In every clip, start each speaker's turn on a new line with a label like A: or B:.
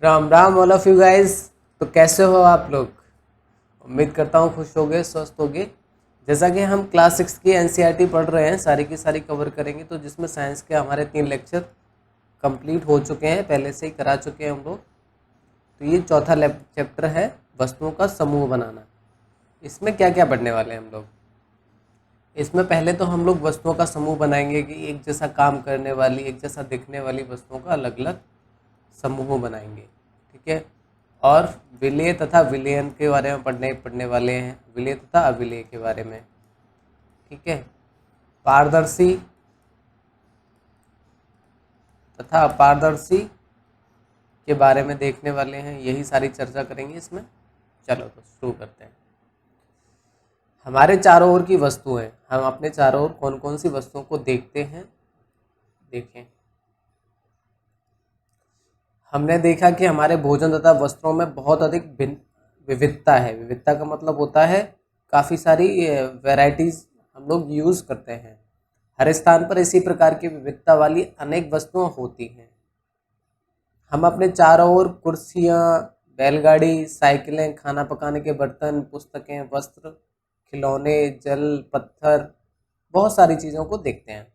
A: Ram Ram all of you guys. तो कैसे हो आप लोग? उम्मीद करता हूँ खुश होगे, स्वस्थ होगे। जैसा कि हम क्लास 6 की एनसीईआरटी पढ़ रहे हैं, सारी की सारी कवर करेंगे। तो जिसमें साइंस के हमारे 3 लेक्चर कंप्लीट हो चुके हैं, पहले से ही करा चुके हैं हम लोग। तो ये चौथा चैप्टर है, वस्तुओं का समूह बनाना। इसमें क्या क्या पढ़ने वाले हैं हम लोग? इसमें पहले तो हम लोग वस्तुओं का समूह बनाएंगे कि एक जैसा काम करने वाली, एक जैसा दिखने वाली वस्तुओं का अलग अलग समूह बनाएंगे। ठीक है। और विलेय तथा विलयन के बारे में पढ़ने पढ़ने वाले हैं, विलेय तथा अविलेय के बारे में। ठीक है। पारदर्शी तथा अपारदर्शी के बारे में देखने वाले हैं, यही सारी चर्चा करेंगे इसमें। चलो तो शुरू करते हैं। हमारे चारों ओर की वस्तुएं, हम अपने चारों ओर कौन कौन सी वस्तुओं को देखते हैं, देखें। हमने देखा कि हमारे भोजन तथा वस्त्रों में बहुत अधिक भिन्न विविधता है। विविधता का मतलब होता है काफ़ी सारी वैरायटीज हम लोग यूज़ करते हैं। हर स्थान पर इसी प्रकार की विविधता वाली अनेक वस्तुएं होती हैं। हम अपने चारों ओर कुर्सियाँ, बैलगाड़ी, साइकिलें, खाना पकाने के बर्तन, पुस्तकें, वस्त्र, खिलौने, जल, पत्थर, बहुत सारी चीज़ों को देखते हैं।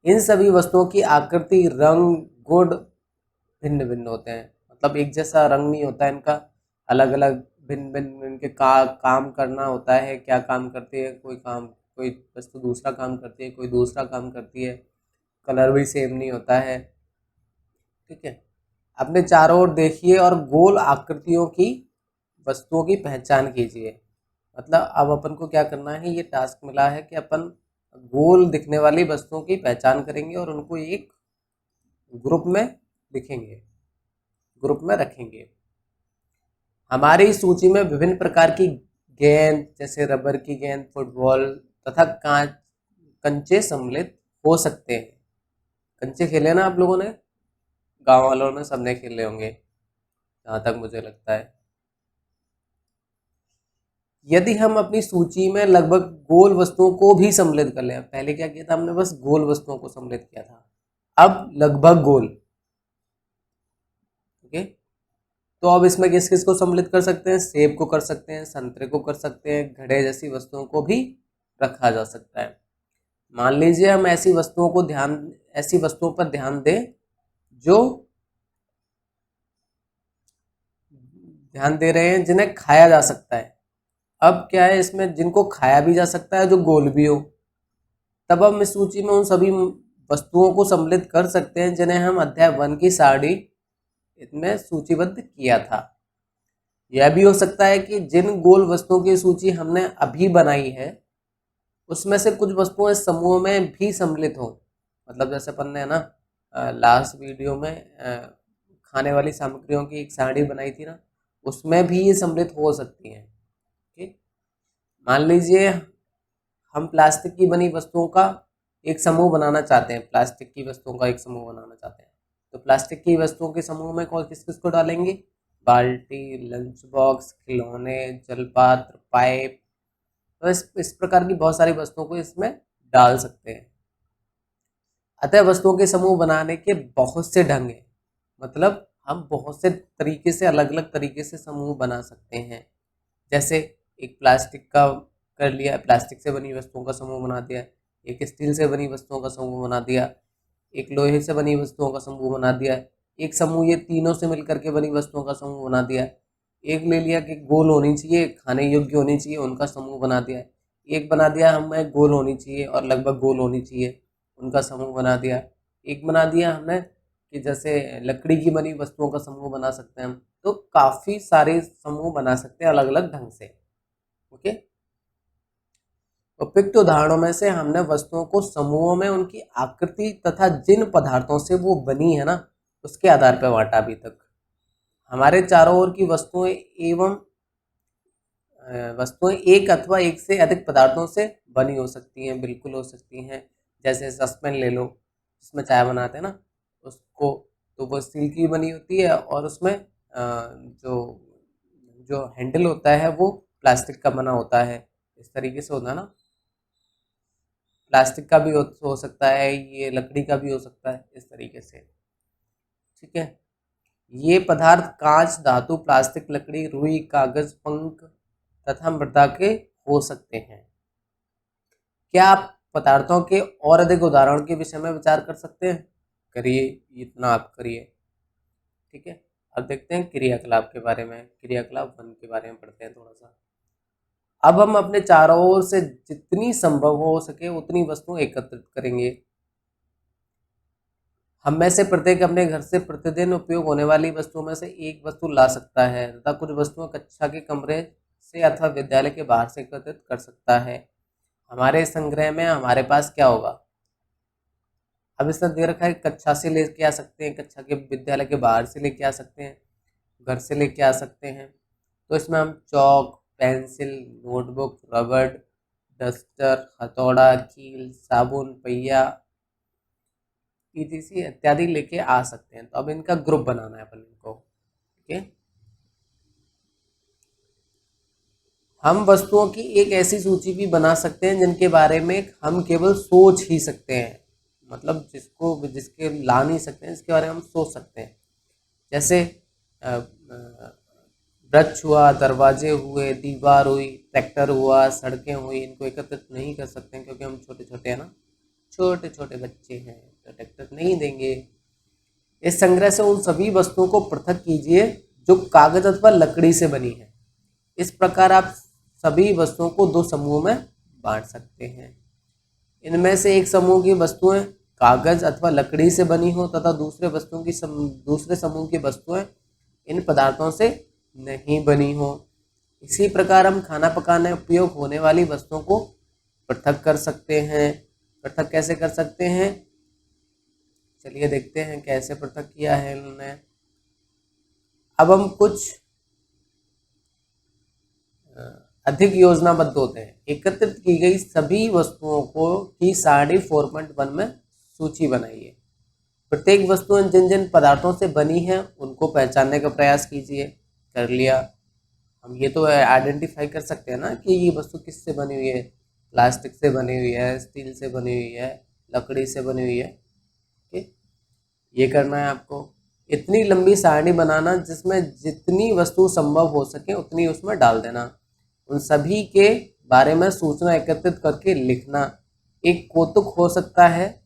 A: इन सभी वस्तुओं की आकृति, रंग, गुण भिन्न भिन्न होते हैं। मतलब एक जैसा रंग नहीं होता है इनका, अलग अलग भिन्न भिन्न इनके काम करना होता है। क्या काम करती है? कोई वस्तु दूसरा काम करती है, कोई दूसरा काम करती है। कलर भी सेम नहीं होता है। ठीक है। अपने चारों ओर देखिए और गोल आकृतियों की वस्तुओं की पहचान कीजिए। मतलब अब अपन को क्या करना है, ये टास्क मिला है कि अपन गोल दिखने वाली वस्तुओं की पहचान करेंगे और उनको एक ग्रुप में लिखेंगे, ग्रुप में रखेंगे। हमारी सूची में विभिन्न प्रकार की गेंद, जैसे रबर की गेंद, फुटबॉल तथा कांच, कंचे सम्मिलित हो सकते हैं। कंचे खेले ना आप लोगों ने? गांव वालों ने सबने खेले होंगे, जहाँ तक मुझे लगता है। यदि हम अपनी सूची में लगभग गोल वस्तुओं को भी सम्मिलित कर लें, पहले क्या किया था हमने? बस गोल वस्तुओं को सम्मिलित किया था, अब लगभग गोल। ओके। तो अब इसमें किस किस को सम्मिलित कर सकते हैं? सेब को कर सकते हैं, संतरे को कर सकते हैं, घड़े जैसी वस्तुओं को भी रखा जा सकता है। मान लीजिए हम ऐसी वस्तुओं पर ध्यान दें जो ध्यान दे रहे हैं जिन्हें खाया जा सकता है। अब क्या है इसमें, जिनको खाया भी जा सकता है, जो गोल भी हो। तब हम इस सूची में उन सभी वस्तुओं को सम्मिलित कर सकते हैं जिन्हें हम अध्याय 1 की सारणी इसमें सूचीबद्ध किया था। यह भी हो सकता है कि जिन गोल वस्तुओं की सूची हमने अभी बनाई है, उसमें से कुछ वस्तुएं इस समूह में भी सम्मिलित हो। मतलब जैसे अपन ने ना लास्ट वीडियो में खाने वाली सामग्रियों की एक सारणी बनाई थी ना, उसमें भी ये सम्मिलित हो सकती हैं। ठीक। मान लीजिए हम प्लास्टिक की बनी वस्तुओं का एक समूह बनाना चाहते हैं, प्लास्टिक की वस्तुओं का एक समूह बनाना चाहते हैं। तो प्लास्टिक की वस्तुओं के समूह में कौन किस किस को डालेंगे? बाल्टी, लंच बॉक्स, खिलौने, जलपात्र, पाइप। तो इस प्रकार की बहुत सारी वस्तुओं को इसमें डाल सकते हैं। अतः वस्तुओं के समूह बनाने के बहुत से ढंग हैं। मतलब हम बहुत से तरीके से, अलग अलग तरीके से समूह बना सकते हैं। जैसे एक प्लास्टिक का कर लिया, प्लास्टिक से बनी वस्तुओं का समूह बना दिया। एक स्टील से बनी वस्तुओं का समूह बना दिया। एक लोहे से बनी वस्तुओं का समूह बना दिया। एक समूह ये तीनों से मिलकर के बनी वस्तुओं का समूह बना दिया। एक ले लिया कि गोल होनी चाहिए, खाने योग्य होनी चाहिए, उनका समूह बना दिया। एक बना दिया हमें गोल होनी चाहिए और लगभग गोल होनी चाहिए, उनका समूह बना दिया। एक बना दिया हमने कि जैसे लकड़ी की बनी वस्तुओं का समूह बना सकते हैं हम। तो काफ़ी सारे समूह बना सकते हैं अलग अलग ढंग से। ओके। उपयुक्त उदाहरणों में से हमने वस्तुओं को समूहों में उनकी आकृति तथा जिन पदार्थों से वो बनी है ना, उसके आधार पर बांटा अभी तक। हमारे चारों ओर की वस्तुएं एक अथवा एक से अधिक पदार्थों से बनी हो सकती हैं, बिल्कुल हो सकती हैं। जैसे सस्पेन ले लो, जिसमें चाय बनाते हैं ना, उसको, तो वो स्टील की बनी होती है और उसमें जो जो हैंडल होता है वो प्लास्टिक का बना होता है। इस तरीके से होता है ना, प्लास्टिक का भी हो सकता है, ये लकड़ी का भी हो सकता है, इस तरीके से। ठीक है। ये पदार्थ कांच, धातु, प्लास्टिक, लकड़ी, रुई, कागज, पंख तथा मृदा के हो सकते हैं। क्या आप पदार्थों के और अधिक उदाहरण के विषय में विचार कर सकते हैं? करिए, इतना आप करिए। ठीक है, अब देखते हैं क्रियाकलाप के बारे में। क्रियाकलाप 1 के बारे में पढ़ते हैं थोड़ा सा। अब हम अपने चारों ओर से जितनी संभव हो सके उतनी वस्तुएं एकत्रित करेंगे। हम में से प्रत्येक अपने घर से प्रतिदिन उपयोग होने वाली वस्तुओं में से एक वस्तु ला सकता है तथा कुछ वस्तुएं कक्षा के कमरे से अथवा विद्यालय के बाहर से एकत्रित कर सकता है। हमारे संग्रह में हमारे पास क्या होगा? अब इसने दे रखा है, कक्षा से लेके आ सकते हैं, कक्षा के विद्यालय के बाहर से लेके आ सकते हैं, घर से लेके आ सकते हैं। तो इसमें हम चौक, पेंसिल, नोटबुक, रबड़, डस्टर, हथौड़ा, कील, साबुन, पहिया, ईटीसी इत्यादि लेके आ सकते हैं। तो अब इनका ग्रुप बनाना है अपन इनको। ठीक है, हम वस्तुओं की एक ऐसी सूची भी बना सकते हैं जिनके बारे में हम केवल सोच ही सकते हैं, मतलब जिसके ला नहीं सकते हैं, इसके बारे में हम सोच सकते हैं। जैसे वृक्ष हुआ, दरवाजे हुए, दीवार हुई, ट्रैक्टर हुआ, सड़कें हुई। इनको एकत्रित नहीं कर सकते हैं क्योंकि हम छोटे छोटे हैं ना, छोटे छोटे बच्चे हैं, तो ट्रैक्टर नहीं देंगे। इस संग्रह से उन सभी वस्तुओं को पृथक कीजिए जो कागज अथवा लकड़ी से बनी है। इस प्रकार आप सभी वस्तुओं को 2 समूह में बांट सकते हैं। इनमें से एक समूह की वस्तुएं कागज अथवा लकड़ी से बनी हो तथा दूसरे समूह की वस्तुएं इन पदार्थों से नहीं बनी हो। इसी प्रकार हम खाना पकाने उपयोग होने वाली वस्तुओं को पृथक कर सकते हैं। पृथक कैसे कर सकते हैं? चलिए देखते हैं कैसे पृथक किया है इन्होंने। अब हम कुछ अधिक योजनाबद्ध होते हैं। एकत्रित की गई सभी वस्तुओं को की सारणी 4.1 में सूची बनाइए। प्रत्येक वस्तु जिन जिन पदार्थों से बनी है उनको पहचानने का प्रयास कीजिए। कर लिया। हम ये तो आइडेंटिफाई कर सकते हैं ना कि ये वस्तु किससे बनी हुई है। प्लास्टिक से बनी हुई है, स्टील से बनी हुई है, लकड़ी से बनी हुई है। ठीक, ये करना है आपको। इतनी लंबी सारणी बनाना जिसमें जितनी वस्तु संभव हो सके उतनी उसमें डाल देना। उन सभी के बारे में सूचना एकत्रित करके लिखना। एक कौतुक हो सकता है,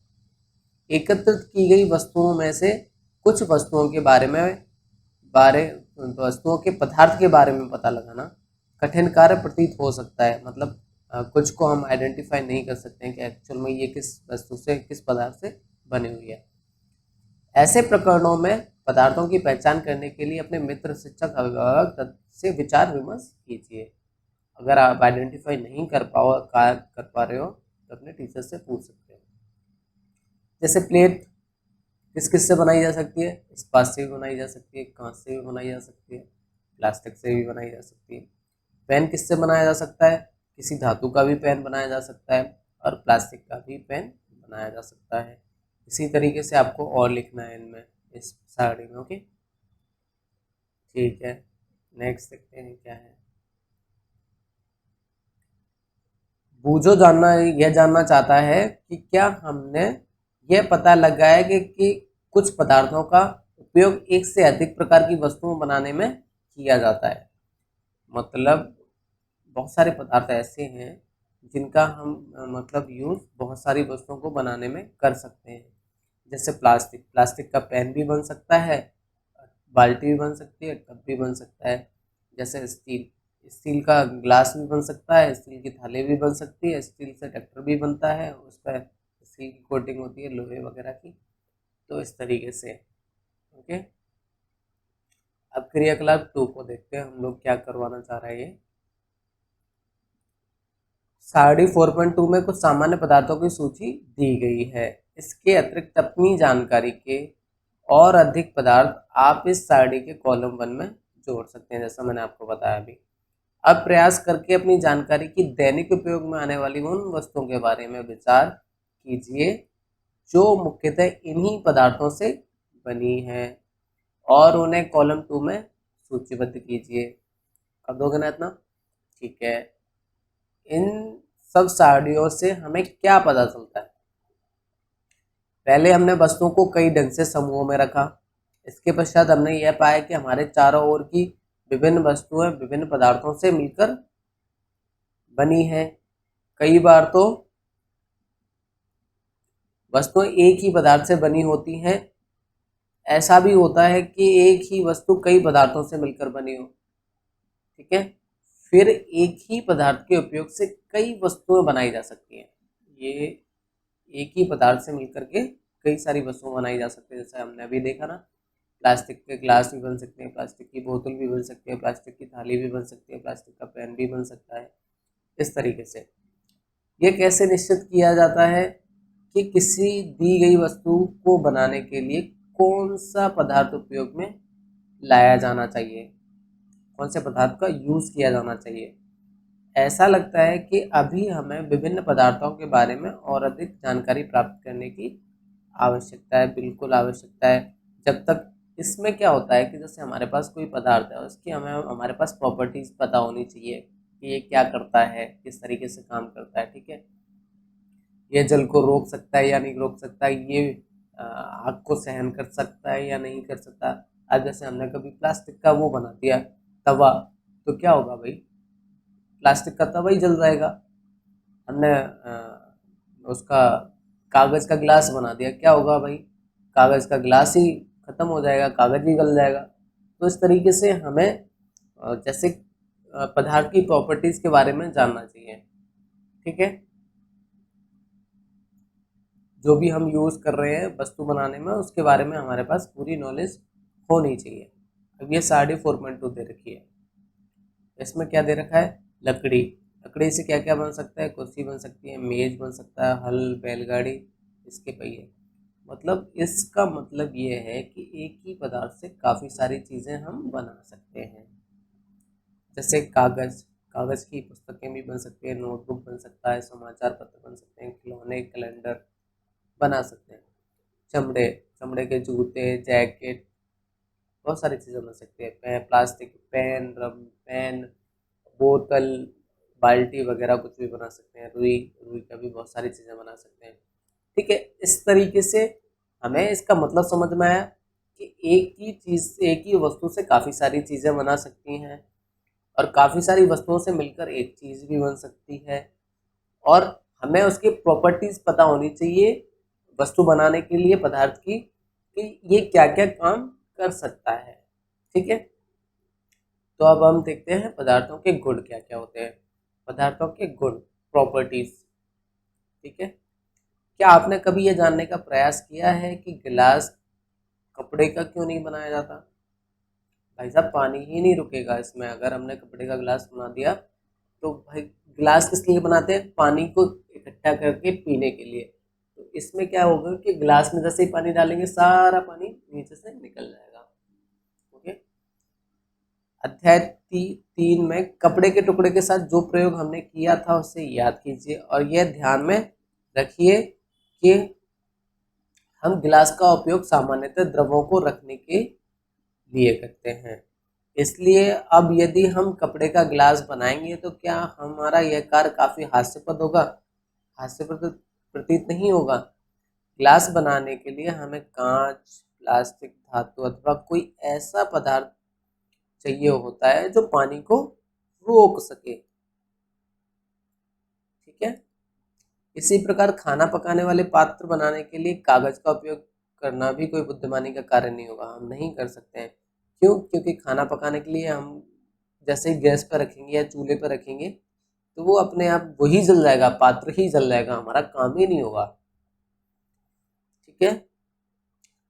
A: एकत्रित की गई वस्तुओं में से कुछ वस्तुओं के पदार्थ के बारे में पता लगाना कठिन कार्य प्रतीत हो सकता है। मतलब कुछ को हम आइडेंटिफाई नहीं कर सकते हैं कि एक्चुअल में ये किस वस्तु से, किस पदार्थ से बनी हुई है। ऐसे प्रकरणों में पदार्थों की पहचान करने के लिए अपने मित्र, शिक्षक, अभिभावक से विचार विमर्श कीजिए। अगर आप आइडेंटिफाई नहीं कर पा रहे हो तो अपने टीचर से पूछ सकते हो। जैसे प्लेट किस किस से बनाई जा सकती है? इस्पात से भी बनाई जा सकती है, कांच से भी बनाई जा सकती है, प्लास्टिक से भी बनाई जा सकती है। पेन किससे बनाया जा सकता है? किसी धातु का भी पेन बनाया जा सकता है और प्लास्टिक का भी पेन बनाया जा सकता है। इसी तरीके से आपको और लिखना है इनमें, इस सारणी में। ओके, ठीक है, नेक्स्ट देखते हैं क्या है। बूझो यह जानना चाहता है कि क्या हमने यह पता लगाया कि कुछ पदार्थों का उपयोग एक से अधिक प्रकार की वस्तुओं बनाने में किया जाता है। मतलब बहुत सारे पदार्थ ऐसे हैं जिनका हम मतलब यूज़ बहुत सारी वस्तुओं को बनाने में कर सकते हैं। जैसे प्लास्टिक का पेन भी बन सकता है, बाल्टी भी बन सकती है, टब भी बन सकता है। जैसे स्टील का ग्लास भी बन सकता है, स्टील की थाली भी बन सकती है, स्टील से ट्रैक्टर भी बनता है, उस पर स्टील की कोटिंग होती है लोहे वगैरह की। तो इस तरीके से। ओके, अब क्रियाकलाप 2 को देखते हैं हम लोग क्या करवाना चाह रहे हैं। सारणी 4.2 में कुछ सामान्य पदार्थों की सूची दी गई है। इसके अतिरिक्त अपनी जानकारी के और अधिक पदार्थ आप इस सारणी के कॉलम 1 में जोड़ सकते हैं, जैसा मैंने आपको बताया अभी। अब प्रयास करके अपनी जानकारी की दैनिक उपयोग में आने वाली उन वस्तुओं के बारे में विचार कीजिए जो मुख्यतः इन्हीं पदार्थों से बनी हैं और उन्हें कॉलम 2 में सूचीबद्ध कीजिए। कर दोगे ना इतना? ठीक है। इन सब सारणियों से हमें क्या पता चलता है? पहले हमने वस्तुओं को कई ढंग से समूहों में रखा, इसके पश्चात हमने यह पाया कि हमारे चारों ओर की विभिन्न वस्तुएं विभिन्न पदार्थों से मिलकर बनी है। कई बार तो वस्तुएं एक ही पदार्थ से बनी होती हैं। ऐसा भी होता है कि एक ही वस्तु कई पदार्थों से मिलकर बनी हो। ठीक है, फिर एक ही पदार्थ के उपयोग से कई वस्तुएं बनाई जा सकती हैं। ये एक ही पदार्थ से मिलकर के कई सारी वस्तुएं बनाई जा सकती है। जैसे हमने अभी देखा ना, प्लास्टिक के ग्लास भी बन सकते हैं, प्लास्टिक की बोतल भी बन सकती है, प्लास्टिक की थाली भी बन सकती है, प्लास्टिक का पेन भी बन सकता है। इस तरीके से ये कैसे निश्चित किया जाता है कि किसी दी गई वस्तु को बनाने के लिए कौन सा पदार्थ उपयोग में लाया जाना चाहिए, कौन से पदार्थ का यूज़ किया जाना चाहिए। ऐसा लगता है कि अभी हमें विभिन्न पदार्थों के बारे में और अधिक जानकारी प्राप्त करने की आवश्यकता है, बिल्कुल आवश्यकता है। जब तक इसमें क्या होता है कि जैसे हमारे पास कोई पदार्थ है, उसकी हमें हमारे पास प्रॉपर्टीज़ पता होनी चाहिए कि ये क्या करता है, किस तरीके से काम करता है। ठीक है, ये जल को रोक सकता है या नहीं रोक सकता, ये आग को सहन कर सकता है या नहीं कर सकता। अब जैसे हमने कभी प्लास्टिक का वो बना दिया तवा, तो क्या होगा भाई, प्लास्टिक का तवा ही जल जाएगा। हमने उसका कागज़ का गिलास बना दिया, क्या होगा भाई, कागज़ का गिलास ही ख़त्म हो जाएगा, कागज़ ही गल जाएगा। तो इस तरीके से हमें जैसे पदार्थ की प्रॉपर्टीज़ के बारे में जानना चाहिए। ठीक है, जो भी हम यूज़ कर रहे हैं वस्तु बनाने में, उसके बारे में हमारे पास पूरी नॉलेज होनी चाहिए। अब ये साड़ी 4.2 दे रखी है, इसमें क्या दे रखा है, लकड़ी। लकड़ी से क्या क्या बन सकता है, कुर्सी बन सकती है, मेज बन सकता है, हल, बैलगाड़ी, इसके पहिए। मतलब इसका मतलब ये है कि एक ही पदार्थ से काफ़ी सारी चीज़ें हम बना सकते हैं। जैसे कागज़, कागज़ की पुस्तकें भी बन सकती है, नोटबुक बन सकता है, समाचार पत्र बन सकते हैं, खिलौने, कैलेंडर बना सकते हैं। चमड़े, चमड़े के जूते, जैकेट, बहुत सारी चीज़ें बन सकती है। प्लास्टिक, पेन, रब पेन, बोतल, बाल्टी वगैरह कुछ भी बना सकते हैं। रुई, रुई का भी बहुत सारी चीज़ें बना सकते हैं। ठीक है, इस तरीके से हमें इसका मतलब समझ में आया कि एक ही चीज़ से, एक ही वस्तु से काफ़ी सारी चीज़ें बना सकती हैं, और काफ़ी सारी वस्तुओं से मिलकर एक चीज़ भी बन सकती है। और हमें उसकी प्रॉपर्टीज़ पता होनी चाहिए वस्तु बनाने के लिए पदार्थ की, कि ये क्या क्या काम कर सकता है। ठीक है, तो अब हम देखते हैं पदार्थों के गुण क्या क्या होते हैं। पदार्थों के गुण, प्रॉपर्टीज़। ठीक है, क्या आपने कभी ये जानने का प्रयास किया है कि गिलास कपड़े का क्यों नहीं बनाया जाता? भाई साहब, पानी ही नहीं रुकेगा इसमें। अगर हमने कपड़े का गिलास बना दिया तो भाई, गिलास किस लिए बनाते हैं, पानी को इकट्ठा करके पीने के लिए। तो इसमें क्या होगा कि गिलास में जैसे ही पानी डालेंगे, सारा पानी नीचे से निकल जाएगा। ओके, अध्याय 3 में कपड़े के टुकड़े के साथ जो प्रयोग हमने किया था उसे याद कीजिए, और यह ध्यान में रखिए कि हम गिलास का उपयोग सामान्यतः द्रवों को रखने के लिए करते हैं। इसलिए अब यदि हम कपड़े का गिलास बनाएंगे तो क्या हमारा यह कार्य काफ़ी हास्यास्पद होगा, हास्यप्रद प्रतीत नहीं होगा। ग्लास बनाने के लिए हमें कांच, प्लास्टिक, धातु अथवा कोई ऐसा पदार्थ चाहिए होता है जो पानी को रोक सके। ठीक है, इसी प्रकार खाना पकाने वाले पात्र बनाने के लिए कागज का उपयोग करना भी कोई बुद्धिमानी का कार्य नहीं होगा, हम नहीं कर सकते हैं। क्यों? क्योंकि खाना पकाने के लिए हम जैसे ही गैस पर रखेंगे या चूल्हे पर रखेंगे, तो वो अपने आप वही जल जाएगा, पात्र ही जल जाएगा, हमारा काम ही नहीं होगा। ठीक है,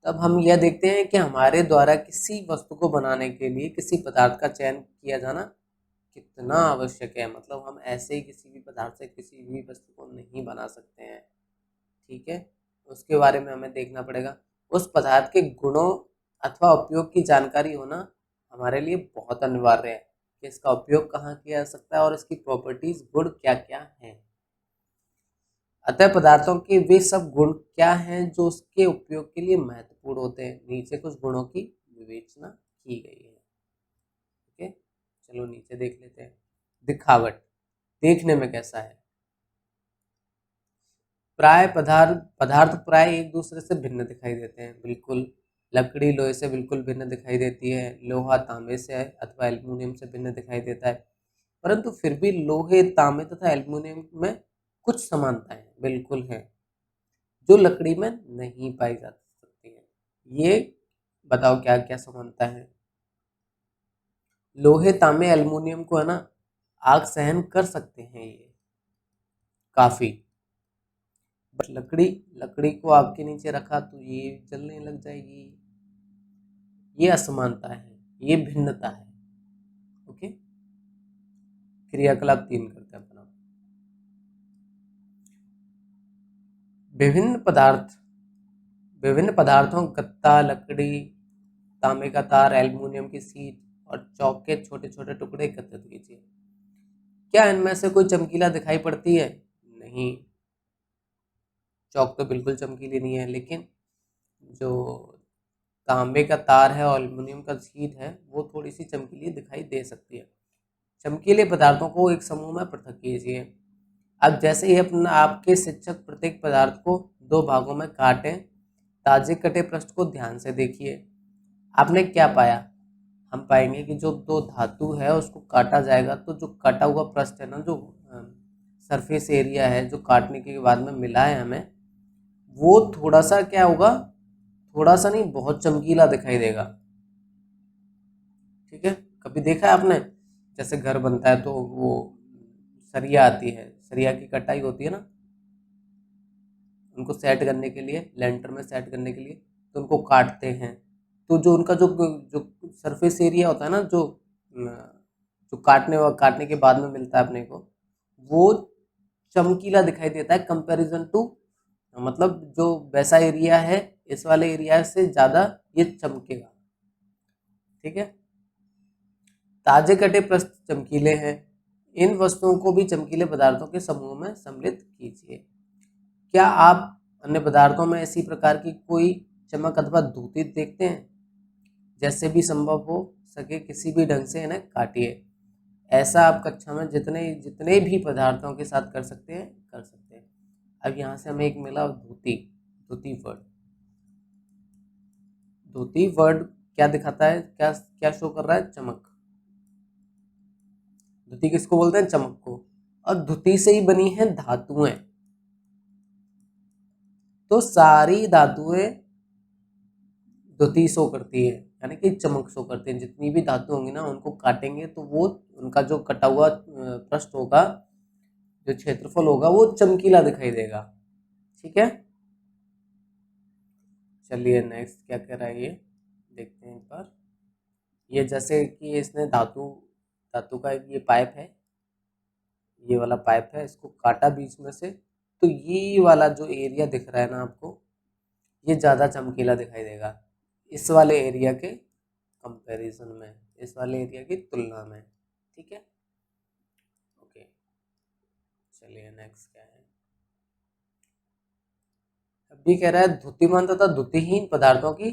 A: तब हम यह देखते हैं कि हमारे द्वारा किसी वस्तु को बनाने के लिए किसी पदार्थ का चयन किया जाना कितना आवश्यक है। मतलब हम ऐसे ही किसी भी पदार्थ से किसी भी वस्तु को नहीं बना सकते हैं। ठीक है, उसके बारे में हमें देखना पड़ेगा। उस पदार्थ के गुणों अथवा उपयोग की जानकारी होना हमारे लिए बहुत अनिवार्य है कि इसका उपयोग कहाँ किया जा सकता है और इसकी प्रॉपर्टीज, गुण क्या क्या हैं। अतः पदार्थों के वे सब गुण क्या हैं जो उसके उपयोग के लिए महत्वपूर्ण होते हैं। नीचे कुछ गुणों की विवेचना की गई है। ओके, चलो नीचे देख लेते हैं। दिखावट, देखने में कैसा है। प्राय पदार्थ पदार्थ प्राय एक दूसरे से भिन्न दिखाई देते हैं, बिल्कुल। लकड़ी लोहे से बिल्कुल भिन्न दिखाई देती है, लोहा तांबे से अथवा एल्युमिनियम से भिन्न दिखाई देता है, परंतु फिर भी लोहे, तांबे तथा एल्युमिनियम में कुछ समानताएं बिल्कुल हैं जो लकड़ी में नहीं पाई जा सकती है। ये बताओ क्या क्या समानता है। लोहे, तांबे, एल्युमिनियम को है ना आग सहन कर सकते हैं ये काफी, बट लकड़ी लकड़ी को आग के नीचे रखा तो ये जलने लग जाएगी। ये असमानता है, ये भिन्नता है। ओके, क्रियाकलाप 3 करते हैं अपना। विभिन्न पदार्थों गत्ता, लकड़ी, तांबे का तार, एल्युमिनियम की शीट और चौक के छोटे छोटे टुकड़े एकत्रित कीजिए। क्या इनमें से कोई चमकीला दिखाई पड़ती है? नहीं, चौक तो बिल्कुल चमकीली नहीं है, लेकिन जो तांबे का तार है और एल्युमिनियम का शीट है वो थोड़ी सी चमकीली दिखाई दे सकती है। चमकीले पदार्थों को एक समूह में पृथक कीजिए। अब जैसे ही अपना आपके शिक्षक प्रत्येक पदार्थ को 2 भागों में काटें, ताजे कटे पृष्ठ को ध्यान से देखिए। आपने क्या पाया? हम पाएंगे कि जो 2 धातु है उसको काटा जाएगा तो जो कटा हुआ पृष्ठ है ना, जो सरफेस एरिया है जो काटने के बाद में मिला है हमें, वो थोड़ा सा क्या होगा, थोड़ा सा नहीं बहुत चमकीला दिखाई देगा। ठीक है, कभी देखा है आपने जैसे घर बनता है तो वो सरिया आती है, सरिया की कटाई होती है ना उनको सेट करने के लिए, लेंटर में सेट करने के लिए, तो उनको काटते हैं तो जो उनका जो जो सरफेस एरिया होता है ना, जो काटने के बाद में मिलता है अपने को, वो चमकीला दिखाई देता है कंपैरिजन टू, मतलब जो वैसा एरिया है इस वाले एरिया से ज़्यादा ये चमकेगा। ठीक है, ताजे कटे पृष्ठ चमकीले हैं। इन वस्तुओं को भी चमकीले पदार्थों के समूह में सम्मिलित कीजिए। क्या आप अन्य पदार्थों में इसी प्रकार की कोई चमक अथवा द्युति देखते हैं? जैसे भी संभव हो सके किसी भी ढंग से इन्हें काटिए। ऐसा आप कक्षा में जितने जितने भी पदार्थों के साथ कर सकते हैं कर सकते हैं। अब यहाँ से हमें एक मिला द्युति, द्युति वर्ड। द्युति वर्ड क्या दिखाता है, क्या क्या शो कर रहा है? चमक। द्युति किसको बोलते हैं? चमक को। और द्युति से ही बनी है धातुएं, तो सारी धातुएं द्युति शो करती है, यानी कि चमक शो करते हैं। जितनी भी धातु होंगी ना उनको काटेंगे तो वो उनका जो कटा हुआ पृष्ठ होगा, जो क्षेत्रफल होगा वो चमकीला दिखाई देगा। ठीक है, चलिए नेक्स्ट क्या कह रहा है ये देखते हैं एक बार। ये जैसे कि इसने धातु धातु का ये पाइप है, ये वाला पाइप है, इसको काटा बीच में से, तो ये वाला जो एरिया दिख रहा है ना आपको, ये ज़्यादा चमकीला दिखाई देगा इस वाले एरिया के कंपैरिजन में, इस वाले एरिया की तुलना में। ठीक है, ओके, चलिए नेक्स्ट क्या है। अब भी कह रहा है द्युतिमान तथा द्युतिहीन पदार्थों की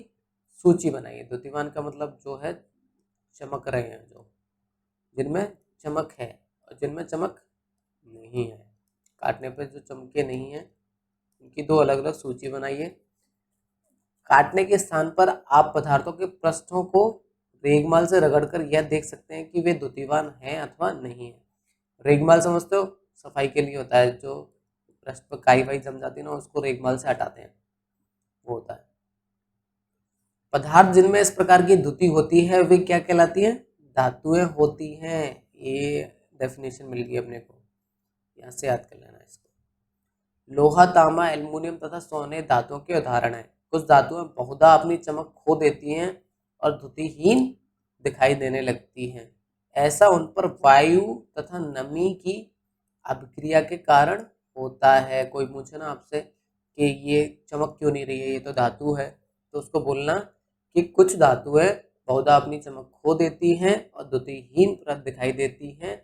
A: सूची बनाइए। द्युतिमान का मतलब जो है चमक रहे हैं, जो जिनमें चमक है और जिनमें चमक नहीं है, काटने पर जो चमके नहीं है उनकी 2 अलग अलग सूची बनाइए। काटने के स्थान पर आप पदार्थों के पृष्ठों को रेगमाल से रगड़कर यह देख सकते हैं कि वे द्युतिमान हैं अथवा नहीं है। रेगमाल समझते हो? सफाई के लिए होता है, जो पृष्ठ पर काई वाई जम जाती है ना उसको रेगमाल से हटाते हैं, वो होता है। पदार्थ जिनमें इस प्रकार की द्युति होती है वे क्या कहलाती हैं? धातुएं होती हैं। ये डेफिनेशन मिल गई अपने को, यहाँ से याद कर लेना इसको। लोहा, तांबा, एल्युमिनियम तथा सोने धातुओं के उदाहरण हैं। कुछ धातुएं बहुधा अपनी चमक खो देती हैं और द्युतिहीन दिखाई देने लगती हैं। ऐसा उन पर वायु तथा नमी की अभिक्रिया के कारण होता है। कोई पूछे ना आपसे कि ये चमक क्यों नहीं रही है, ये तो धातु है, तो उसको बोलना कि कुछ धातुएं बहुधा अपनी चमक खो देती हैं और द्युतिहीन दिखाई देती हैं।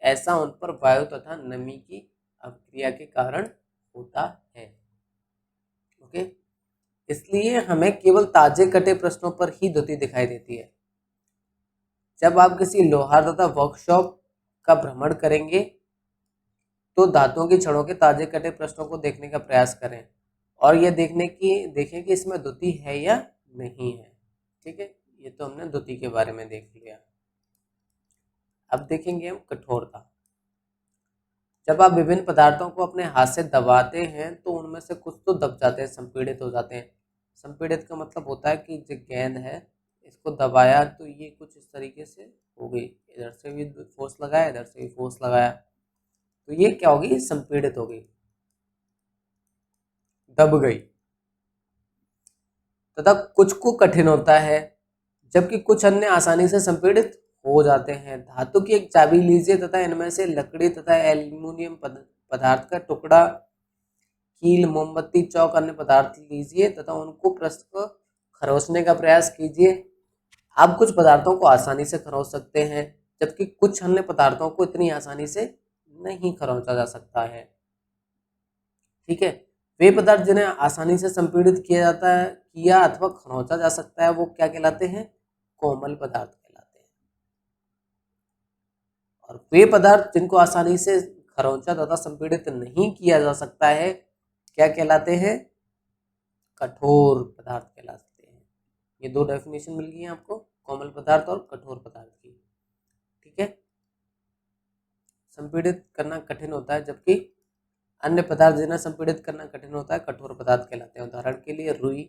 A: ऐसा उन पर वायु तथा नमी की अभिक्रिया के कारण होता है। ओके, इसलिए हमें केवल ताजे कटे प्रश्नों पर ही द्युति दिखाई देती है। जब आप किसी लोहार तथा वर्कशॉप का भ्रमण करेंगे तो धातुओं की छड़ों के ताजे कटे प्रश्नों को देखने का प्रयास करें और यह देखें कि इसमें द्युति है या नहीं है। ठीक है, ये तो हमने द्युति के बारे में देख लिया। अब देखेंगे हम कठोरता। जब आप विभिन्न पदार्थों को अपने हाथ से दबाते हैं तो उनमें से कुछ तो दब जाते हैं, संपीड़ित हो जाते हैं। संपीड़ित का मतलब होता है कि जो गेंद है इसको दबाया तो ये कुछ इस तरीके से हो गई, इधर से भी फोर्स लगाया, इधर से भी फोर्स लगाया, तो ये क्या होगी, संपीड़ित हो गई, दब गई। तथा कुछ को कठिन होता है जबकि कुछ अन्य आसानी से संपीड़ित हो जाते हैं। धातु की एक चाबी लीजिए तथा इनमें से लकड़ी तथा एल्यूमिनियम पदार्थ का टुकड़ा, कील, मोमबत्ती, चौक, अन्य पदार्थ लीजिए तथा उनको पृष्ठ को खरोचने का प्रयास कीजिए। आप कुछ पदार्थों को आसानी से खरोच सकते हैं जबकि कुछ अन्य पदार्थों को इतनी आसानी से नहीं खरोचा जा सकता है। ठीक है, वे पदार्थ जिन्हें आसानी से संपीड़ित किया जाता है, किया अथवा खरोचा जा सकता है, वो क्या कहलाते हैं, कोमल पदार्थ कहलाते हैं। और वे पदार्थ जिनको आसानी से खरोचा तथा संपीड़ित नहीं किया जा सकता है क्या कहलाते हैं, कठोर पदार्थ कहलाते हैं। ये दो डेफिनेशन मिल गई है आपको, कोमल पदार्थ और कठोर पदार्थ की। ठीक है, संपीड़ित करना कठिन होता है जबकि अन्य पदार्थ जिन्हें संपीड़ित करना कठिन होता है कठोर पदार्थ कहलाते हैं। उदाहरण के लिए रुई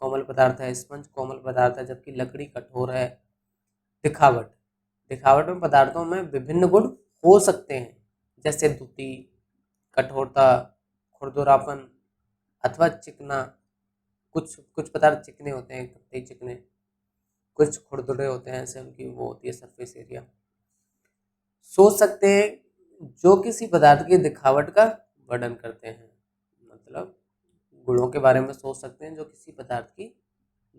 A: कोमल पदार्थ है, स्पंज कोमल पदार्थ है, जबकि लकड़ी कठोर है। दिखावट, दिखावट में पदार्थों में विभिन्न गुण हो सकते हैं जैसे द्युति, कठोरता, खुरदुरापन अथवा चिकना। कुछ कुछ पदार्थ चिकने होते हैं, कतई चिकने, कुछ खुरदुरे होते हैं, ऐसे उनकी वो होती है सरफेस एरिया। सोच सकते हैं जो किसी पदार्थ की दिखावट का वर्णन करते हैं, मतलब गुणों के बारे में सोच सकते हैं जो किसी पदार्थ की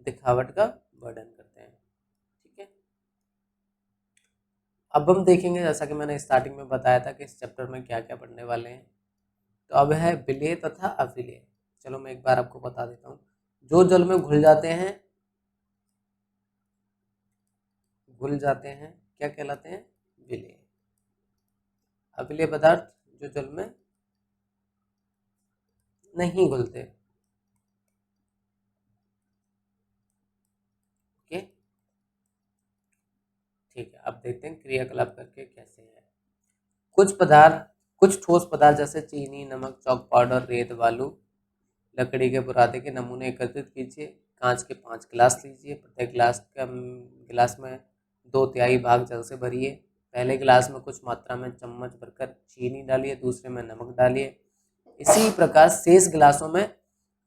A: दिखावट का वर्णन करते हैं। ठीक है, अब हम देखेंगे, जैसा कि मैंने स्टार्टिंग में बताया था कि इस चैप्टर में क्या क्या पढ़ने वाले हैं। तो अब है विलेय तथा अविलेय। चलो मैं एक बार आपको बता देता हूँ। जो जल में घुल जाते हैं, क्या कहलाते हैं, विलेय। अविलेय पदार्थ जो जल में नहीं घुलते। ओके, ठीक है, अब देखते हैं क्रियाकलाप करके कैसे है। कुछ ठोस पदार्थ जैसे चीनी, नमक, चॉक पाउडर, रेत, बालू, लकड़ी के बुरादे के नमूने एकत्रित कीजिए। कांच के 5 गिलास लीजिए। प्रत्येक गिलास में 2/3 भाग जल से भरिए। पहले गिलास में कुछ मात्रा में चम्मच भरकर चीनी डालिए, दूसरे में नमक डालिए। इसी प्रकार शेष गिलासों में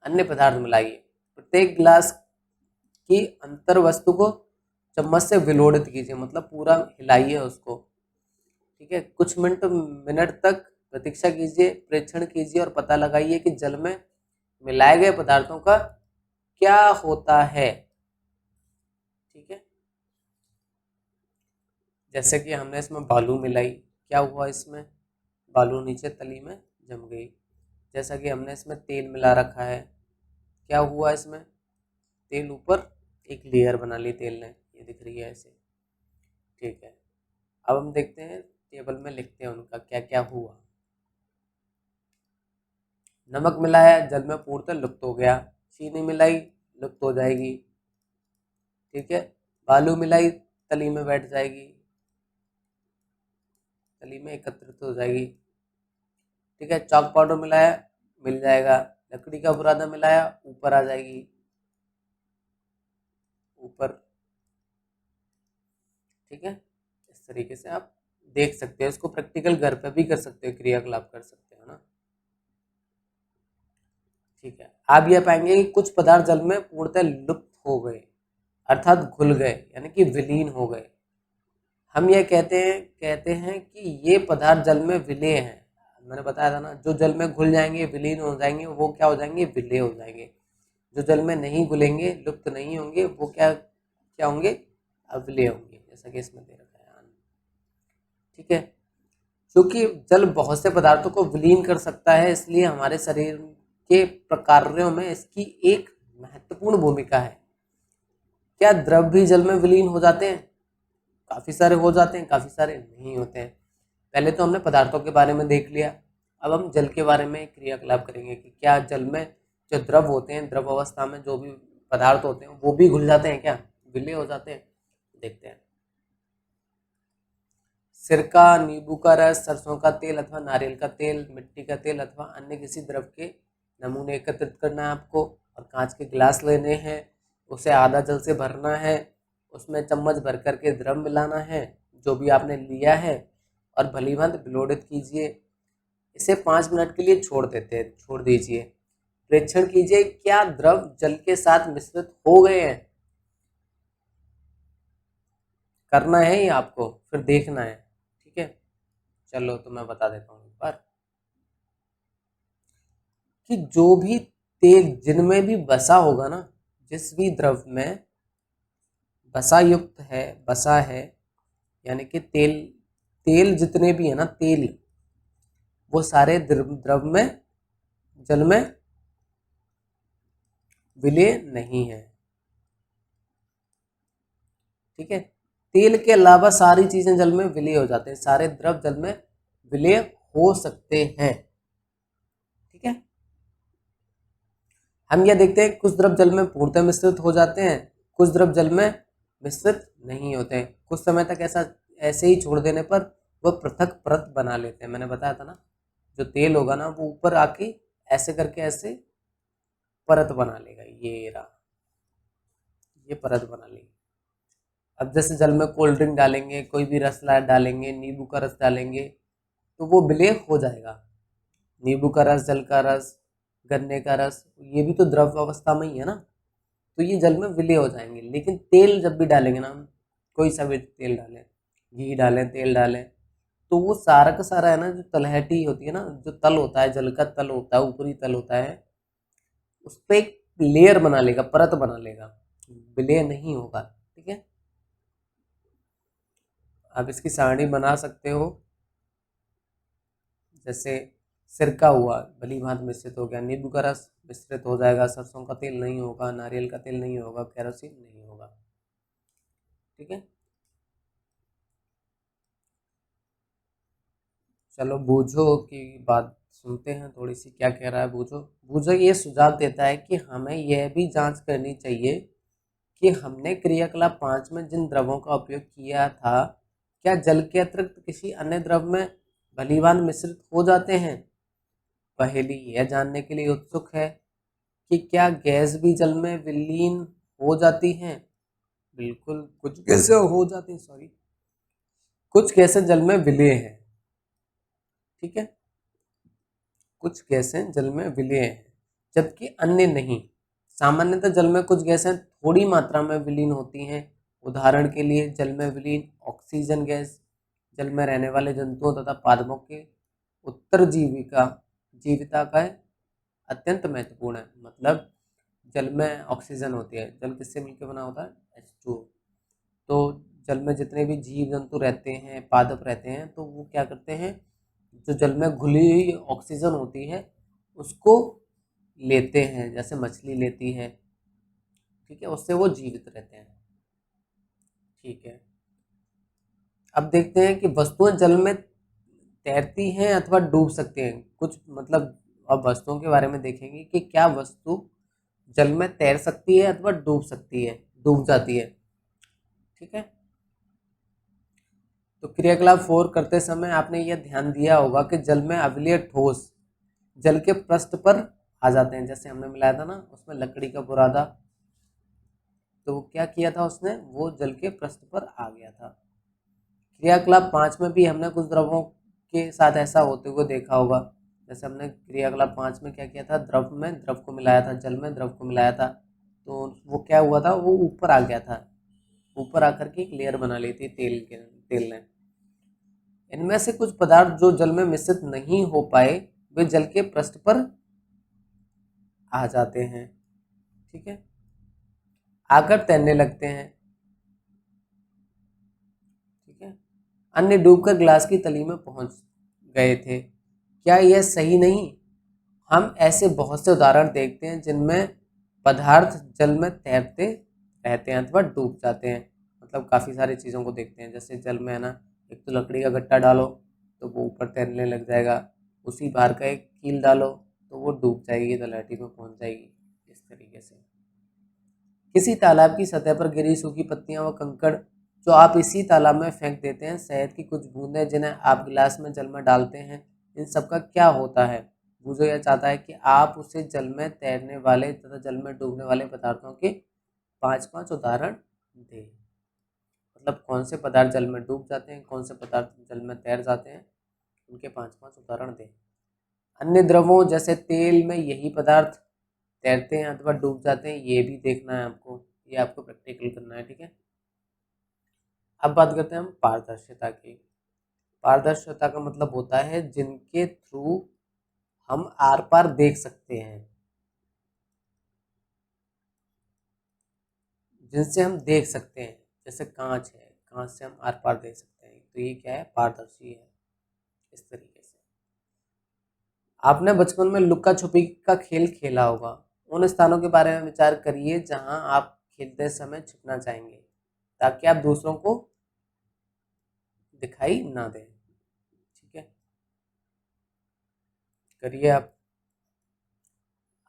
A: अन्य पदार्थ मिलाइए। प्रत्येक गिलास की अंतर वस्तु को चम्मच से विलोड़ित कीजिए, मतलब पूरा हिलाइए उसको। ठीक है, कुछ मिनट तक प्रतीक्षा कीजिए, प्रेक्षण कीजिए और पता लगाइए कि जल में मिलाए गए पदार्थों का क्या होता है। ठीक है, जैसे कि हमने इसमें बालू मिलाई, क्या हुआ, इसमें बालू नीचे तली में जम गई। जैसा कि हमने इसमें तेल मिला रखा है, क्या हुआ, इसमें तेल ऊपर एक लेयर बना ली तेल ने, ये दिख रही है ऐसे। ठीक है, अब हम देखते हैं, टेबल में लिखते हैं उनका क्या क्या हुआ। नमक मिलाया, जल में पूर्णतः लुप्त हो गया। चीनी मिलाई, लुप्त हो जाएगी। ठीक है, बालू मिलाई, तली में बैठ जाएगी, तली में एकत्रित हो जाएगी। ठीक है, चॉक पाउडर मिलाया, मिल जाएगा। लकड़ी का बुरादा मिलाया, ऊपर आ जाएगी, ऊपर। ठीक है, इस तरीके से आप देख सकते हो, इसको प्रैक्टिकल घर पे भी कर सकते हो, क्रियाकलाप कर सकते हो ना। ठीक है, आप यह पाएंगे कि कुछ पदार्थ जल में पूर्णतः लुप्त हो गए, अर्थात घुल गए, यानी कि विलीन हो गए। हम यह कहते हैं कि ये पदार्थ जल में विलेय हैं। मैंने बताया था ना, जो जल में घुल जाएंगे, विलीन हो जाएंगे, वो क्या हो जाएंगे, विलेय हो जाएंगे। जो जल में नहीं घुलेंगे, लुप्त नहीं होंगे, वो क्या क्या होंगे, अविलेय होंगे, जैसा कि इसमें दे रखा है। ठीक है, क्योंकि जल बहुत से पदार्थों को विलीन कर सकता है, इसलिए हमारे शरीर के प्रकार्यों में इसकी एक महत्वपूर्ण भूमिका है। क्या द्रव भी जल में विलीन हो जाते हैं? काफ़ी सारे हो जाते हैं, काफ़ी सारे नहीं होते हैं। पहले तो हमने पदार्थों के बारे में देख लिया, अब हम जल के बारे में क्रियाकलाप करेंगे कि क्या जल में जो द्रव होते हैं, द्रव अवस्था में जो भी पदार्थ होते हैं वो भी घुल जाते हैं क्या, विलय हो जाते हैं? देखते हैं। सिरका, नींबू का रस, सरसों का तेल अथवा नारियल का तेल, मिट्टी का तेल अथवा अन्य किसी द्रव के नमूने एकत्रित करना है आपको, और कांच के गिलास लेने हैं, उसे आधा जल से भरना है, उसमें चम्मच भर करके द्रव मिलाना है जो भी आपने लिया है, और भलीभांति विलोड़ित कीजिए। इसे 5 मिनट के लिए छोड़ दीजिए। प्रेक्षण कीजिए क्या द्रव जल के साथ मिश्रित हो गए हैं। करना है ये आपको, फिर देखना है। ठीक है, चलो तो मैं बता देता हूँ एक बार कि जो भी तेल जिनमें भी बसा होगा ना, जिस भी द्रव में बसा है, यानी कि तेल तेल जितने भी है ना, तेल वो सारे द्रव में, जल में विलय नहीं है। ठीक है, तेल के अलावा सारी चीजें जल में विलय हो जाते हैं, सारे द्रव जल में विलय हो सकते हैं। ठीक है, हम यह देखते हैं कुछ द्रव जल में पूर्णतः मिश्रित हो जाते हैं, कुछ द्रव जल में मिश्रित नहीं होते हैं। कुछ समय तक ऐसे ही छोड़ देने पर वह पृथक परत बना लेते हैं। मैंने बताया था ना, जो तेल होगा ना वो ऊपर आके ऐसे करके ऐसे परत बना लेगा, ये रहा, ये परत बना लेगी। अब जैसे जल में कोल्ड ड्रिंक डालेंगे, कोई भी रस डालेंगे, नींबू का रस डालेंगे, तो वो विलय हो जाएगा। नींबू का रस, जल का रस, गन्ने का रस, ये भी तो द्रव अवस्था में ही है ना, तो ये जल में विलय हो जाएंगे। लेकिन तेल जब भी डालेंगे ना हम, कोई सा भी तेल डालें, घी डालें, तेल डालें, तो वो सारा का सारा है ना, जो तलहटी होती है ना, जो तल होता है, जल का तल होता है, ऊपरी तल होता है, उस पर एक लेयर बना लेगा, परत बना लेगा, विलय नहीं होगा। ठीक है, आप इसकी सारणी बना सकते हो। जैसे सिरका हुआ, भली भांति मिश्रित हो गया, नींबू का रस मिश्रित हो जाएगा, सरसों का तेल नहीं होगा, नारियल का तेल नहीं होगा, केरोसिन नहीं होगा। ठीक है, चलो बूझो की बात सुनते हैं थोड़ी सी, क्या कह रहा है बूझो। बूझो ये सुझाव देता है कि हमें यह भी जांच करनी चाहिए कि हमने क्रियाकलाप 5 में जिन द्रवों का उपयोग किया था, क्या जल के अतिरिक्त किसी अन्य द्रव में भलीभांति मिश्रित हो जाते हैं। पहेली यह जानने के लिए उत्सुक है कि क्या गैस भी जल में विलीन हो जाती हैं। बिल्कुल, कुछ गैसें हो जाती हैं, सॉरी, कुछ गैसें जल में विलीय हैं। ठीक है, कुछ गैसें जल में विलीय हैं जबकि अन्य नहीं। सामान्यतः जल में कुछ गैसें थोड़ी मात्रा में विलीन होती हैं। उदाहरण के लिए जल में विलीन ऑक्सीजन गैस जल में रहने वाले जंतुओं तथा पादपों के उत्तर जीविता का अत्यंत महत्वपूर्ण है। मतलब जल में ऑक्सीजन होती है, जल किससे मिलकर बना होता है, H2। तो जल में जितने भी जीव जंतु रहते हैं, पादप रहते हैं, तो वो क्या करते हैं, जो जल में घुली हुई ऑक्सीजन होती है उसको लेते हैं, जैसे मछली लेती है। ठीक है, उससे वो जीवित रहते हैं। ठीक है, अब देखते हैं कि वस्तुएं जल में तैरती हैं अथवा डूब सकती हैं। कुछ मतलब अब वस्तुओं के बारे में देखेंगे कि क्या वस्तु जल में तैर सकती है अथवा डूब सकती है, डूब जाती है। ठीक है, तो क्रियाकलाप 4 करते समय आपने यह ध्यान दिया होगा कि जल में अम्लीय ठोस जल के पृष्ठ पर आ जाते हैं। जैसे हमने मिलाया था ना उसमें लकड़ी का बुरादा, तो वो क्या किया था उसने, वो जल के पृष्ठ पर आ गया था। क्रियाकलाप 5 में भी हमने कुछ द्रवों के साथ ऐसा होते हुए देखा होगा। जैसे हमने क्रियाकलाप 5 में क्या किया था, द्रव में द्रव को मिलाया था, जल में द्रव को मिलाया था, तो वो क्या हुआ था, वो ऊपर आ गया था, ऊपर आकर के एक लेयर बना ली थी तेल ने। इनमें से कुछ पदार्थ जो जल में मिश्रित नहीं हो पाए वे जल के पृष्ठ पर आ जाते हैं। ठीक है, आकर तैरने लगते हैं। ठीक है, अन्य डूबकर ग्लास की तली में पहुंच गए थे। क्या यह सही नहीं। हम ऐसे बहुत से उदाहरण देखते हैं जिनमें पदार्थ जल में तैरते रहते हैं अथवा डूब जाते हैं। मतलब काफ़ी सारी चीज़ों को देखते हैं, जैसे जल में है ना, एक तो लकड़ी का गट्टा डालो तो वो ऊपर तैरने लग जाएगा, उसी बार का एक कील डालो तो वो डूब जाएगी, तलहटी में पहुंच जाएगी, इस तरीके से। किसी तालाब की सतह पर गिरी सूखी पत्तियां व कंकड़ जो आप इसी तालाब में फेंक देते हैं, शहद की कुछ बूंदें जिन्हें आप गिलास में जल में डालते हैं, इन सब का क्या होता है? बूझो यह चाहता है कि आप उसे जल में तैरने वाले तथा जल में डूबने वाले पदार्थों के 5-5 उदाहरण दें। मतलब कौन से पदार्थ जल में डूब जाते हैं, कौन से पदार्थ जल में तैर जाते हैं, उनके 5-5 उदाहरण दें। अन्य द्रवों जैसे तेल में यही पदार्थ तैरते हैं अथवा डूब जाते हैं, ये भी देखना है आपको, ये आपको प्रैक्टिकल करना है, ठीक है। अब बात करते हैं हम पारदर्शिता की। पारदर्शिता का मतलब होता है जिनके थ्रू हम आर पार देख सकते हैं, जिनसे हम देख सकते हैं, जैसे कांच है, कांच से हम आर पार देख सकते हैं, तो ये क्या है? पारदर्शी है। इस तरीके से आपने बचपन में लुक्का छुपी का खेल खेला होगा। उन स्थानों के बारे में विचार करिए जहां आप खेलते समय छिपना चाहेंगे ताकि आप दूसरों को दिखाई ना दें, ठीक है। करिए आप।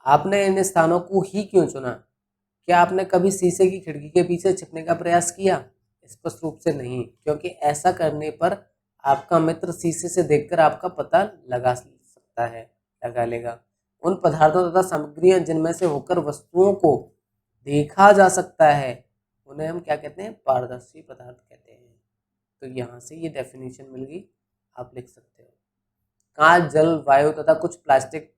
A: आपने इन स्थानों को ही क्यों चुना? क्या आपने कभी शीशे की खिड़की के पीछे छिपने का प्रयास किया? स्पष्ट रूप से नहीं, क्योंकि ऐसा करने पर आपका मित्र शीशे से देखकर आपका पता लगा सकता है, लगा लेगा। उन पदार्थों तथा सामग्रियां जिनमें से होकर वस्तुओं को देखा जा सकता है, उन्हें हम क्या कहते हैं? पारदर्शी पदार्थ कहते हैं। तो यहाँ से ये डेफिनेशन मिल गई, आप लिख सकते हो। कांच, जल, वायु तथा कुछ प्लास्टिक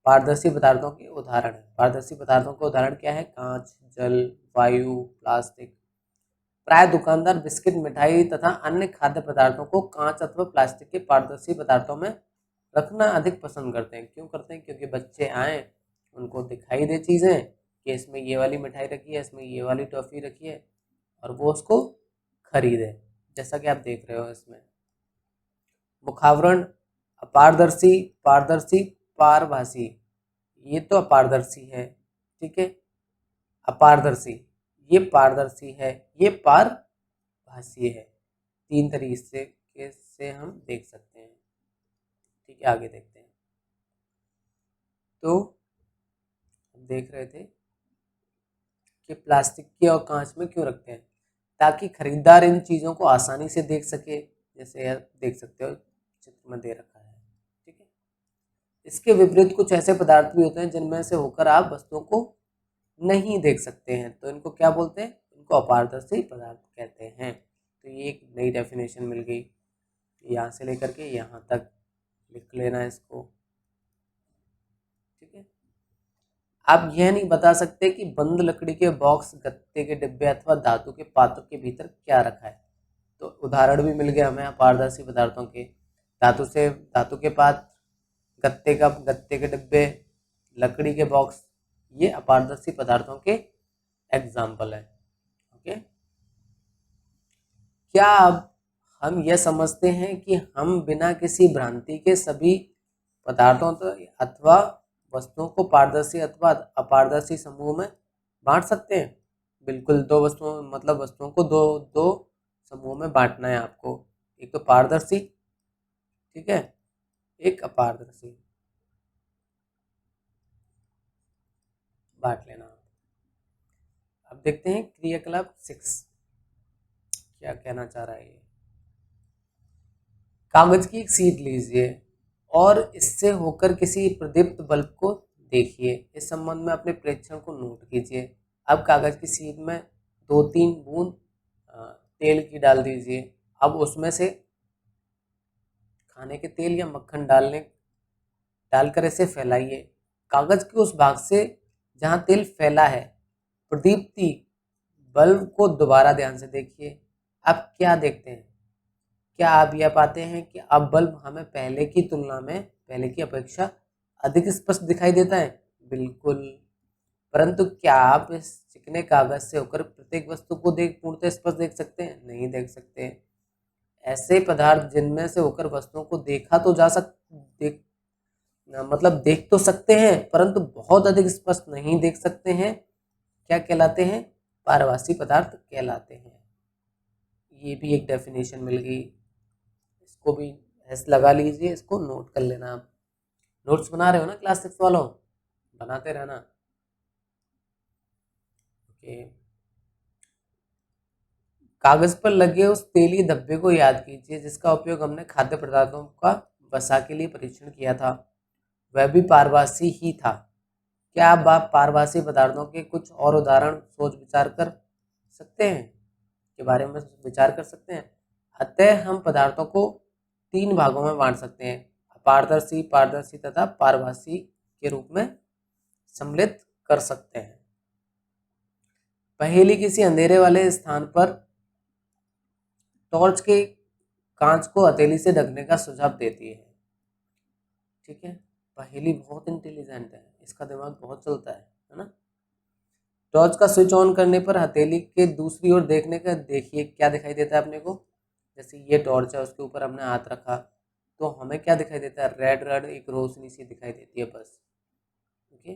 A: पारदर्शी पदार्थों के उदाहरण है। पारदर्शी पदार्थों का उदाहरण क्या है? कांच, जल, वायु, प्लास्टिक। प्राय दुकानदार बिस्किट, मिठाई तथा अन्य खाद्य पदार्थों को कांच अथवा प्लास्टिक के पारदर्शी पदार्थों में रखना अधिक पसंद करते हैं। क्यों करते हैं? क्योंकि बच्चे आए, उनको दिखाई दे चीज़ें कि इसमें ये वाली मिठाई रखी है, इसमें ये वाली टॉफ़ी रखी है, और वो उसको खरीदे, जैसा कि आप देख रहे हो इसमें। मुखावरण अपारदर्शी, पारदर्शी, पारभासी। ये तो अपारदर्शी है, ठीक है। अपारदर्शी, ये पारदर्शी है, ये पारभासी है। 3 तरीके से हम देख सकते हैं, ठीक है। आगे देखते हैं। तो हम देख रहे थे कि प्लास्टिक के और कांच में क्यों रखते हैं, ताकि खरीदार इन चीज़ों को आसानी से देख सके, जैसे आप देख सकते हो चित्र में दे रखा है, ठीक है। इसके विपरीत कुछ ऐसे पदार्थ भी होते हैं जिनमें से होकर आप वस्तुओं को नहीं देख सकते हैं, तो इनको क्या बोलते हैं? इनको अपारदर्शी पदार्थ कहते हैं। तो ये एक नई डेफिनेशन मिल गई, यहाँ से लेकर के यहाँ तक लिख लेना इसको, ठीक है। आप यह नहीं बता सकते कि बंद लकड़ी के बॉक्स, गत्ते के डिब्बे अथवा धातु के पात्र के भीतर क्या रखा है। तो उदाहरण भी मिल गया हमें अपारदर्शी पदार्थों के। धातु के पात्र, गत्ते के डिब्बे, लकड़ी के बॉक्स, ये अपारदर्शी पदार्थों के एग्जाम्पल है, ओके। क्या अब हम यह समझते हैं कि हम बिना किसी भ्रांति के सभी पदार्थों अथवा वस्तुओं को पारदर्शी अथवा अपारदर्शी समूह में बांट सकते हैं? बिल्कुल, दो वस्तुओं मतलब वस्तुओं को दो दो समूह में बांटना है आपको। एक तो पारदर्शी, ठीक है, एक अपारदर्शी, बांट लेना। अब देखते हैं क्रियाकलाप 6 क्या कहना चाह रहा है ये। कागज की एक शीट लीजिए और इससे होकर किसी प्रदीप्त बल्ब को देखिए। इस संबंध में अपने प्रेक्षण को नोट कीजिए। अब कागज की शीट में 2-3 बूंद तेल की डाल दीजिए। अब उसमें से खाने के तेल या मक्खन डालकर इसे फैलाइए। कागज के उस भाग से जहां तेल फैला है, प्रदीप्ति बल्ब को दोबारा ध्यान से देखिए। अब क्या देखते हैं? क्या आप यह पाते हैं कि अब बल्ब हमें पहले की अपेक्षा अधिक स्पष्ट दिखाई देता है? बिल्कुल। परंतु क्या आप इस चिकने कागज से होकर प्रत्येक वस्तु को पूर्णतः स्पष्ट देख सकते हैं? नहीं देख सकते। ऐसे पदार्थ जिनमें से होकर वस्तुओं को देखा तो जा सक देख मतलब देख तो सकते हैं, परंतु बहुत अधिक स्पष्ट नहीं देख सकते हैं, क्या कहलाते हैं? पारभासी पदार्थ कहलाते हैं। ये भी एक डेफिनेशन मिल गई, इसको भी एस लगा लीजिए, इसको नोट कर लेना। आप नोट्स बना रहे हो ना क्लास 6 वालों? बनाते रहना, कि कागज पर लगे उस तेली धब्बे को याद कीजिए जिसका उपयोग हमने खाद्य पदार्थों का वसा के लिए परीक्षण किया था, वह भी पारभासी ही था। क्या आप पारभासी पदार्थों के कुछ और उदाहरण सोच विचार कर सकते हैं, के बारे में विचार कर सकते हैं? अतः हम पदार्थों को 3 भागों में बांट सकते हैं, अपारदर्शी, पारदर्शी तथा पारभासी के रूप में सम्मिलित कर सकते हैं। पहेली किसी अंधेरे वाले स्थान पर टॉर्च के कांच को हथेली से ढकने का सुझाव देती है। ठीक है, पहेली बहुत इंटेलिजेंट है, इसका दिमाग बहुत चलता है ना। टॉर्च का स्विच ऑन करने पर हथेली के दूसरी ओर देखने का देखिए क्या दिखाई देता है अपने को। जैसे ये टॉर्च है, उसके ऊपर हमने हाथ रखा तो हमें क्या दिखाई देता है, रेड रेड एक रोशनी सी दिखाई देती है बस। ओके,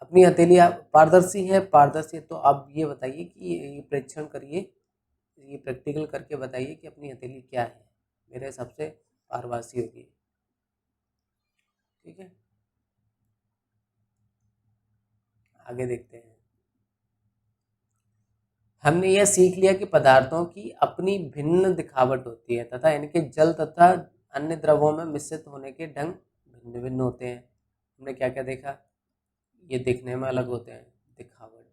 A: अपनी हथेली पारदर्शी है, पारदर्शी है, तो अब ये बताइए कि ये परीक्षण करिए, ये प्रैक्टिकल करके बताइए कि अपनी हथेली क्या है। मेरे हिसाब से पारभासी होगी। ठीक है, आगे देखते हैं। हमने यह सीख लिया कि पदार्थों की अपनी भिन्न दिखावट होती है तथा इनके जल तथा अन्य द्रवों में मिश्रित होने के ढंग भिन्न भिन्न होते हैं। हमने क्या क्या देखा, ये दिखने में अलग होते हैं, दिखावट,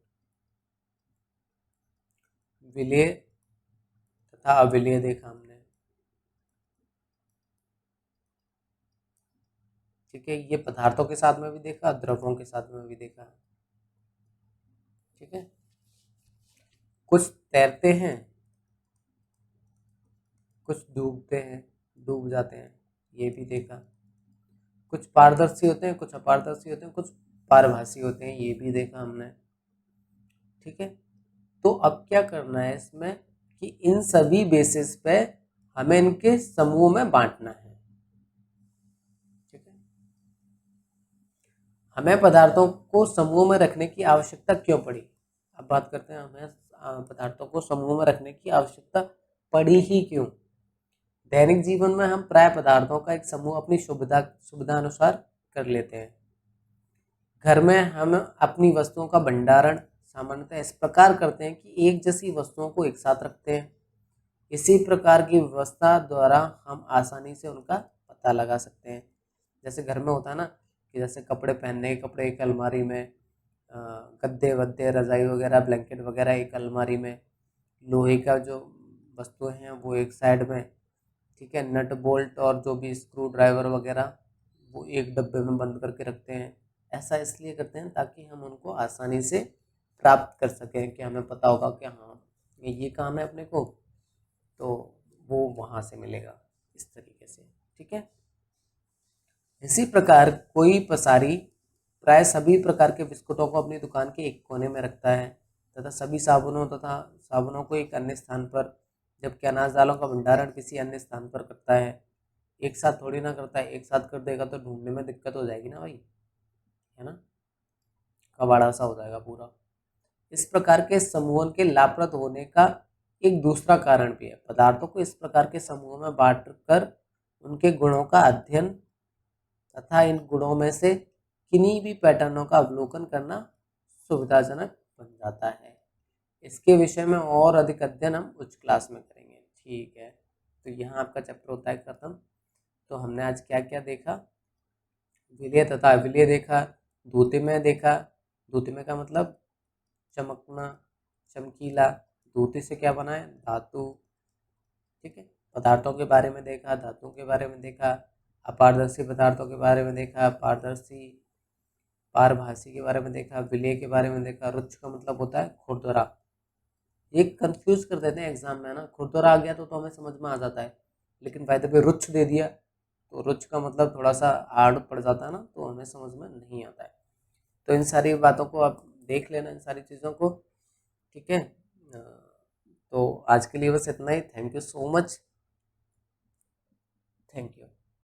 A: विलेय तथा अविलेय देखा हमने। ठीक है, ये पदार्थों के साथ में भी देखा, द्रवों के साथ में भी देखा। ठीक है, कुछ तैरते हैं, कुछ डूबते हैं, डूब जाते हैं, ये भी देखा। कुछ पारदर्शी होते हैं, कुछ अपारदर्शी होते हैं, कुछ पारभासी होते हैं, ये भी देखा हमने। ठीक है, तो अब क्या करना है इसमें कि इन सभी बेसिस पे हमें इनके समूह में बांटना है। ठीक है, हमें पदार्थों को समूह में रखने की आवश्यकता क्यों पड़ी। अब बात करते हैं हमें पदार्थों को समूह में रखने की आवश्यकता पड़ी ही क्यों। दैनिक जीवन में हम प्राय पदार्थों का एक समूह अपनी सुविधा अनुसार कर लेते हैं। घर में हम अपनी वस्तुओं का भंडारण सामान्यतः इस प्रकार करते हैं कि एक जैसी वस्तुओं को एक साथ रखते हैं। इसी प्रकार की व्यवस्था द्वारा हम आसानी से उनका पता लगा सकते हैं। जैसे घर में होता है ना कि जैसे कपड़े पहनने के कपड़े एक अलमारी में, गद्दे वद्दे रजाई वगैरह ब्लैंकेट वगैरह एक अलमारी में, लोहे का जो वस्तुएं हैं वो एक साइड में। ठीक है, नट बोल्ट और जो भी स्क्रू ड्राइवर वगैरह वो एक डब्बे में बंद करके रखते हैं। ऐसा इसलिए करते हैं ताकि हम उनको आसानी से प्राप्त कर सकें, कि हमें पता होगा कि हाँ ये काम है अपने को, तो वो वहाँ से मिलेगा, इस तरीके से। ठीक है, इसी प्रकार कोई पसारी प्राय सभी प्रकार के बिस्कुटों को अपनी दुकान के एक कोने में रखता है तथा सभी साबुनों को एक अन्य स्थान पर, जबकि अनाज दालों का भंडारण किसी अन्य स्थान पर करता है। एक साथ थोड़ी ना करता है, एक साथ कर देगा तो ढूंढने में दिक्कत हो जाएगी ना भाई, है ना, कबाड़ा सा हो जाएगा पूरा। इस प्रकार के समूहन के लाभप्रद होने का एक दूसरा कारण भी है। पदार्थों को इस प्रकार के समूह में बांट कर उनके गुणों का अध्ययन तथा इन गुणों में से किन्हीं भी पैटर्नों का अवलोकन करना सुविधाजनक बन जाता है। इसके विषय में और अधिक अध्ययन हम उच्च क्लास में करेंगे। ठीक है, तो यहाँ आपका चैप्टर होता है खत्म। तो हमने आज क्या क्या देखा, विलेय तथा अविलेय देखा, द्युतिमेय देखा। द्युतिमेय का मतलब चमकना, चमकीला। द्युति से क्या बना है, धातु। ठीक है, पदार्थों के बारे में देखा, धातुओं के बारे में देखा, अपारदर्शी पदार्थों के बारे में देखा, पारदर्शी पारभासी के बारे में देखा, विलेय के बारे में देखा। रुच्च का मतलब होता है खुरदुरा। ये कंफ्यूज कर देते हैं एग्जाम में ना, खुरदुरा आ गया तो हमें समझ में आ जाता है, लेकिन बाय द वे रुच्च दे दिया तो रुच्च का मतलब थोड़ा सा हार्ड पड़ जाता है ना, तो हमें समझ में नहीं आता है। तो इन सारी बातों को आप देख लेना, इन सारी चीज़ों को। ठीक है, तो आज के लिए बस इतना ही। Thank you so much, thank you.